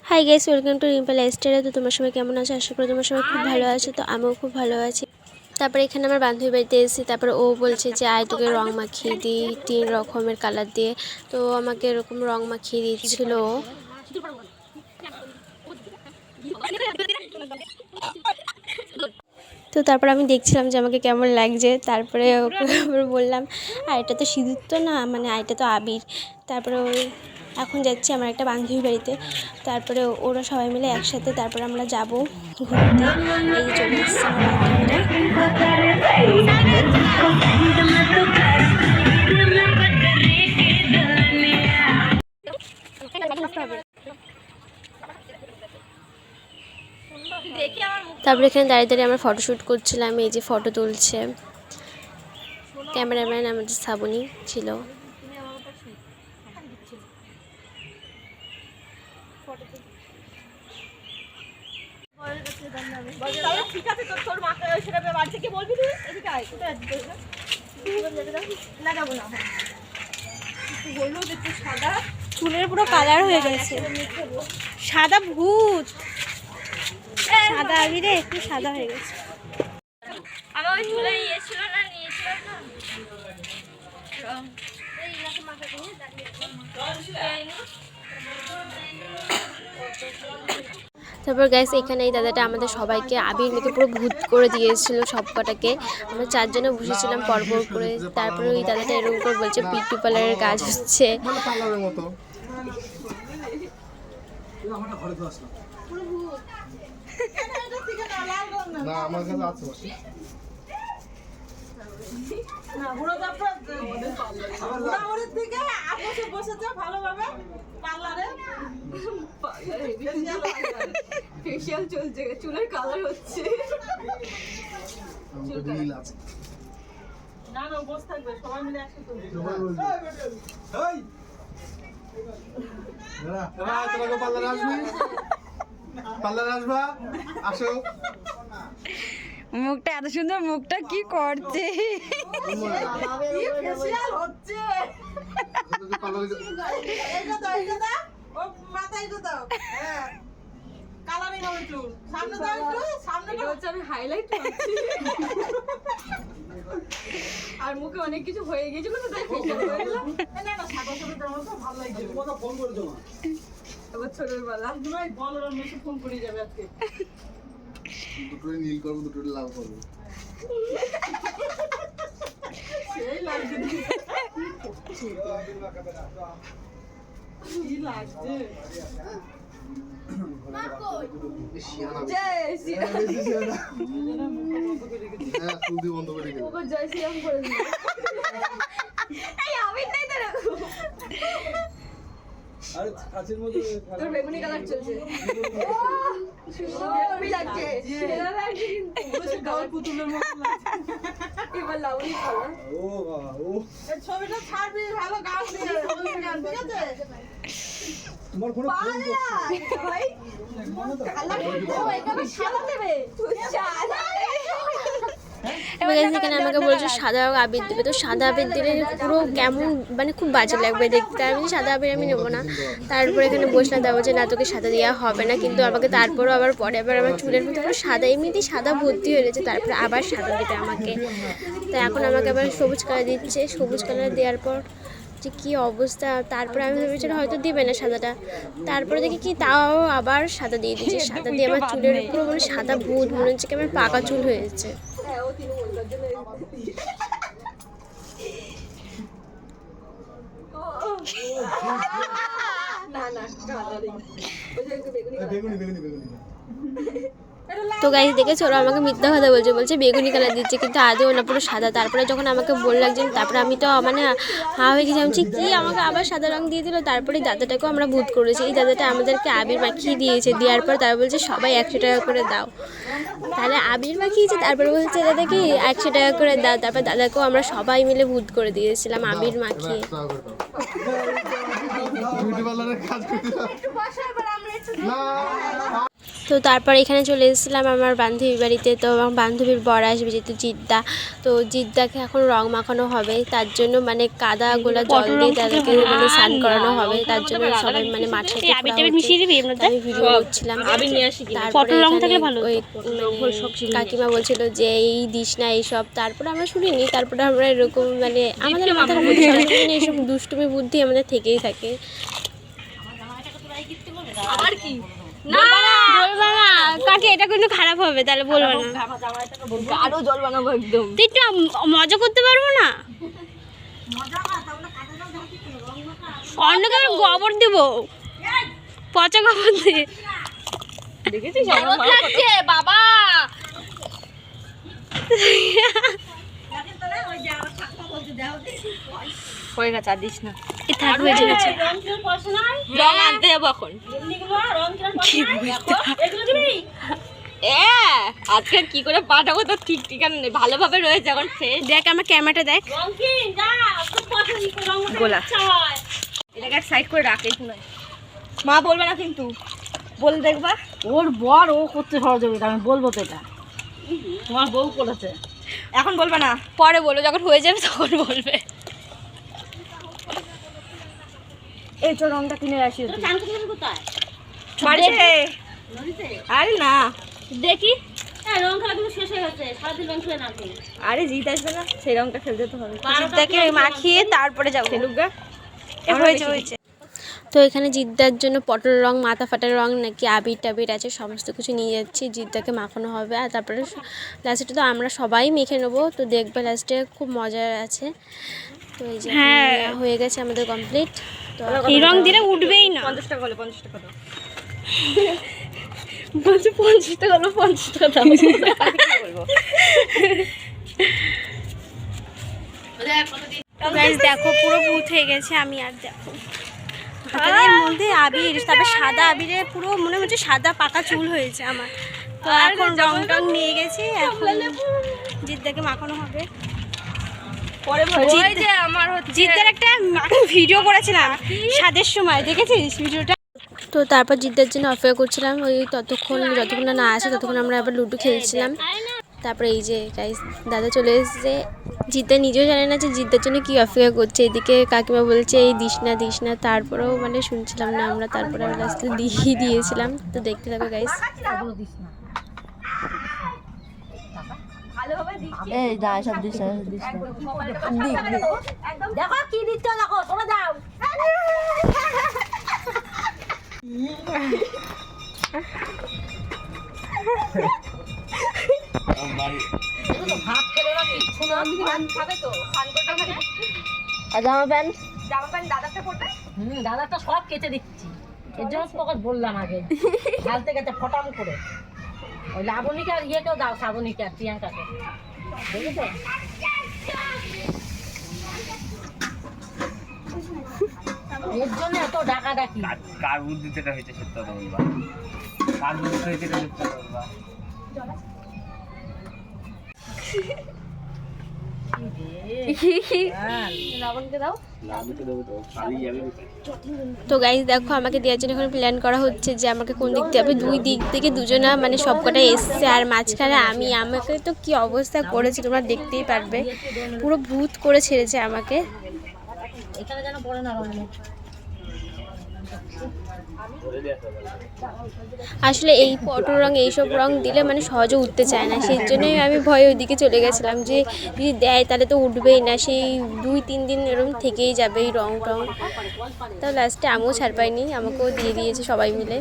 High guys, welcome to রিম্পল লাইফস্টাইলে। তো তোমার সবাই কেমন আছো? আশা করি তোমার সবাই খুব ভালো আছে। তো আমিও খুব ভালো আছি। তারপরে এখানে আমার বান্ধবী বাড়িতে এসেছি। তারপরে ও বলছে যে আয় তোকে রং মাখিয়ে দিই 3 রকমের কালার দিয়ে। তো আমাকে এরকম রং মাখিয়ে দিচ্ছিল। তো তারপর আমি দেখছিলাম যে আমাকে কেমন লাগছে। তারপরে ওকে বললাম আর এটা তো সিঁদুর তো না, মানে এটা তো আবির। তারপরে ওই এখন যাচ্ছি আমার একটা বান্ধবী বাড়িতে। তারপরে ওরা সবাই মিলে একসাথে তারপরে আমরা যাব ঘুরতে। এই যে চলে এসেছে আমার বান্ধবীরা। তারপরে এখানে দাঁড়িয়ে দাঁড়িয়ে আমরা ফটোশ্যুট করছিলাম। এই যে ফটো তুলছে ক্যামেরাম্যান আমাদের শ্রাবণী ছিল। চুলের পুরো কালার হয়ে গেছে, সাদা ভূত, সাদা আবিরে একটু সাদা হয়ে গেছে। আমার চুলে ইয়েছিল না, নিয়েছিল না রং। তারপর গাইস এখানে এই দাদাটা আমাদের সবাইকে আবির মেখে পুরো ভূত করে দিয়েছিল সব কটাকে। আমরা 4 জনে বসেছিলাম পরপর করে। তারপরে ওই দাদাটা এরকম করে বলছে বিউটি পার্লারের কাজ হচ্ছে। ফেশিয়াল চলছে, চুলের কালার হচ্ছে। না না বস থাকবে, সবাই মিলে একসাথে আসো। মুখটা এত সুন্দর, মুখটা কি করছে? আর মুখে অনেক কিছু হয়ে গেছিল তো তাই ফেশিয়াল হয়ে গেল। না না সাদা সাদা তো ভালো লাগছে। কথা ফোন করে দাও না এবার ছোটর বেলা ভাই বলো আর মেসে ফোন করে যাবে আজকে। দুটোই নীল করবো, দুটোই লাল করবো। সেই লাগছে কি লাগছে। জয় শ্রীরাম করে দিল। আমি নাই তোর বেগুনি কালার চলছে, সুন্দর লাগছে। পুতুলের মতো লাগছে। এবার লাউনি কালার। ও বাবা, ও ছবিটা ছাড়বি ভালো গান দিয়ে, গান ঠিক আছে। তোমার কোনো ফোন করছে ভাই কালার ও এখানে সাদা দেবে সাদা। এবার এখানে আমাকে বলছে সাদা আবির দেবে। তো সাদা আবির দিলে পুরো কেমন মানে খুব বাজে লাগবে দেখতে। আমি সাদা আবির আমি নেবো না। তারপরে এখানে বসলাম, তা বলছে না তোকে সাদা দেওয়া হবে না। কিন্তু আমাকে তারপরও আবার পরে আবার আমার চুলের মধ্যে পুরো সাদা এমনিতেই সাদা ভর্তি হয়ে গেছে। তারপরে আবার সাদা দেবে আমাকে। তাই এখন আমাকে আবার সবুজ কালার দিচ্ছে। সবুজ কালার দেওয়ার পর যে কী অবস্থা। তারপরে আমি ভেবেছিলাম হয়তো দিবে না সাদাটা। তারপরে দেখি কি তাও আবার সাদা দিয়ে দিচ্ছে। সাদা দিয়ে আমার চুলের পুরো মানে সাদা ভূত, মনে হচ্ছে কি আমার পাকা চুল হয়েছে। তো গাইস দেখেছো ওরা আমাকে মিথ্যা কথা বলছে বেগুনি কালার দিচ্ছে, কিন্তু আদৌ না পুরো সাদা। তারপরে যখন আমাকে বলল একজন, তারপরে আমি তো মানে হা হয়ে গেছি। আমি কি আমাকে আবার সাদা রং দিয়ে দিল। তারপরে দাদাটাকেও আমরা ভূত করেছি। এই দাদাটা আমাদেরকে আবির মাখিয়ে দিয়েছে। দেওয়ার পর তারা বলছে সবাই 100 টাকা করে দাও। তাহলে আবির মাখিয়েছে, তারপরে বলছে দাদা কি 100 টাকা করে দাও। তারপর দাদাকেও আমরা সবাই মিলে ভূত করে দিয়েছিলাম আবির মাখিয়ে। তো তারপর এখানে চলে এসেছিলাম আমার বান্ধবীর বাড়িতে। তো আমার বান্ধবীর বর আসবে যেহেতু জিদ্দা, তো জিদ্দাকে এখন রং মাখানো হবে, তার জন্য মানে কাদা গোলা জল দিয়ে তাদেরকে মানে স্নান করানো হবে, তার জন্য সবাই মানে মাঠে আমি ভিডিও করছিলাম। তারপরে ওই কাকিমা বলছিল যে এই দিস না এইসব, তারপরে আমরা শুনিনি। তারপরে আমরা এরকম মানে আমাদের মাথার মধ্যে সবসময় এইসব দুষ্টুমি বুদ্ধি আমাদের থেকেই থাকে। আবার কি না বলবা না কাকে, এটা কিন্তু খারাপ হবে, তাহলে বলবা না। আরো জল বানাবো একদম। তুই একটু মজা করতে পারবো না? অন্যকে আমি গোবর দেবো, পচা গোবর দিয়ে। দেখেছিস আমার লাগছে বাবা। হয়ে গেছে, আর দিস না। থাক হয়ে গেছে। রং আনতে যাবো এখন। আজকে কি করে পাঠাবো তো ঠিক ঠিকানা নেই, ভালোভাবে রয়েছে এখন ফ্রেশ। দেখ আমার ক্যামেরাটা দেখ। গোলা এটাকে এক সাইড করে রাখে, মা বলবে না কিন্তু, বলে দেখবা। ওর বর ও করতে সহযোগিতা, আমি বলবো তো এটা তোমার বউ করেছে। এখন বলবে না, পরে বলো, যখন হয়ে যাবে তখন বলবে। এই তো রংটা কিনে আসি বাড়িতে। আরে না দেখি, রং খেলা কিন্তু শেষ হয়ে গেছে, সারাদিন রং খেলে না খেলে। আরে জিত আসবে না, সেই রংটা খেলতে তো হবে। জিদ্দাকে মাখিয়ে তারপরে যাবো। খেলুক গা। হয়েছে। তো এখানে জিদ্দার জন্য পটল রং, মাথা ফাটার রং নাকি আবির টাবির আছে, সমস্ত কিছু নিয়ে যাচ্ছি। জিদ্দাকে মাখানো হবে আর তারপরে লাস্টে তো আমরা সবাই মেখে নেবো। তো দেখবে লাস্টে খুব মজা আছে। তো এই যে হয়ে গেছে আমাদের কমপ্লিট। তো এই রং দিলে উঠবেই না। 50 টাকা হলো, 50 টাকা দাও। বলছি 50 টাকা হলো, 50 টাকা দাও। বলবো গাইস দেখো পুরো ভূত হয়ে গেছে আমি। আর দেখো হাতের মধ্যে আবির, তারপর সাদা আবিরে পুরো মনে হচ্ছে সাদা পাকা চুল হয়েছে আমার। তো এখন রং টং নিয়ে গেছি, এখন জিদ্দাকে মাখানো হবে। পরে ওই যে আমার জিদ্দার একটা ভিডিও করেছিলাম স্বাদের সময়, দেখেছিস ভিডিওটা? তো তারপর জিদ্দার জন্য অপেক্ষা করছিলাম, ওই যতক্ষণ না আসে ততক্ষণ আমরা আবার লুডো খেলছিলাম। তারপরে এই যে গাইস দাদা চলে এসেছে। জিদ্দা নিজেও জানে না যে জিদ্দার জন্য কী অপেক্ষা করছে। এদিকে কাকিমা বলছে এই দিস না, তারপরেও মানে শুনছিলাম না আমরা। তারপরে আমরা লাস্টে দিয়েছিলাম। তো দেখতে থাকো গাইস। এই দা সব দিস না, দেখো কি দিচ্ছ, দেখো তোমরা দাও। জামা প্যান্ট দাদাটা সব কেটে দিচ্ছি, এর জন্য তোকে বললাম আগে ঢালতে গেছে ফটাম করে। ওই লাবণীকে আর ইয়েকেও দাও, শ্রাবণীকে আর প্রিয়াঙ্কাকে, দেখেছো? এর জন্য এত ডাকাডাকি। কার বুদ্ধিতে এটা হয়েছে সত্য কথা বলবা, কার বুদ্ধিতে হয়েছে এটা সত্য কথা বলবা। তো গাইস দেখো আমাকে দেওয়ার জন্য এখন প্ল্যান করা হচ্ছে যে আমাকে কোন দিক দিয়ে হবে। দুই দিক থেকে দুজনা মানে সবকটা এসছে, আর মাঝখানে আমাকে তো কি অবস্থা করেছে তোমরা দেখতেই পারবে। পুরো ভূত করে ছেড়েছে আমাকে। এখানে যেন পড়ে না রং। আসলে এই পটল রং এইসব রং দিলে মানে সহজে উঠতে চায় না, সেই জন্যই আমি ভয়ে ওইদিকে চলে গেছিলাম যে যদি দেয় তাহলে তো উঠবেই না, সেই 2-3 দিন এরকম থেকেই যাবে এই রং টং। তো লাস্টে আমিও ছাড় পাইনি, আমাকেও দিয়ে দিয়েছে সবাই মিলে।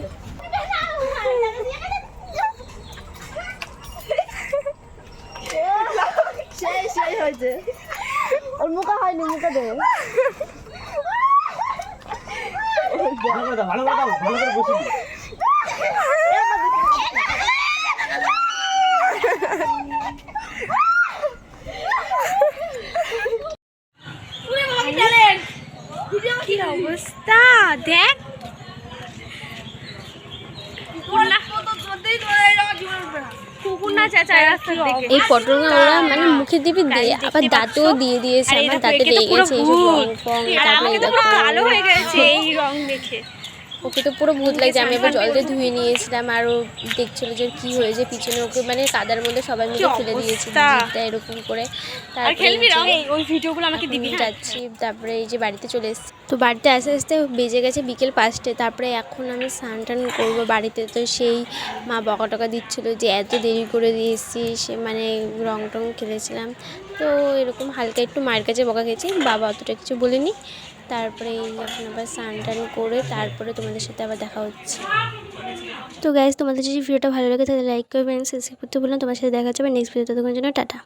সেই হয়েছে, ওর মুখে হয়নি, মুখে দে। ভালো করে বসে দিই। কি অবস্থা দেখ, এই পটল ওরা মানে মুখে দিবি দিয়ে আবার দাঁতেও দিয়ে দিয়েছে, আমার দাঁতে লেগে গেছে এইসব রং ফং। তারপরে কালো হয়ে গেছে এই রং দেখে। ওকে তো পুরো ভূত লাগছে। আমি আবার জল দিয়ে ধুয়ে নিয়েছিলাম আর ও দেখছিল যে কি হয়েছে পিছনে, ওকে মানে কাদার মধ্যে সবাই মিলে ফেলে দিয়েছি জিপটা এরকম করে। তারপরে ওই ভিডিওগুলো আমাকে দিবি। যাচ্ছি, তারপরে এই যে বাড়িতে চলে এসেছি। তো বাড়িতে আস্তে আস্তে বেজে গেছে বিকেল 5টে। তারপরে এখন আমি স্নান টান করবো বাড়িতে। তো সেই মা বকা টকা দিচ্ছিলো যে এত দেরি করে দিয়েছিস, মানে রং টং খেলেছিলাম। তো এরকম হালকা একটু মায়ের কাছে বকা খেয়েছি, বাবা অতটা কিছু বলিনি। তারপরে এই এখন আবার স্নান টান করে তারপরে তোমাদের সাথে আবার দেখা হচ্ছে। তো গাইজ, তোমাদের যদি ভিডিওটা ভালো লাগে তাহলে লাইক করবেন, সাবস্ক্রাইব করতে ভুলবেন না। তোমার সাথে দেখা যাবে নেক্সট ভিডিওতে, ততক্ষণের জন্য টাটা।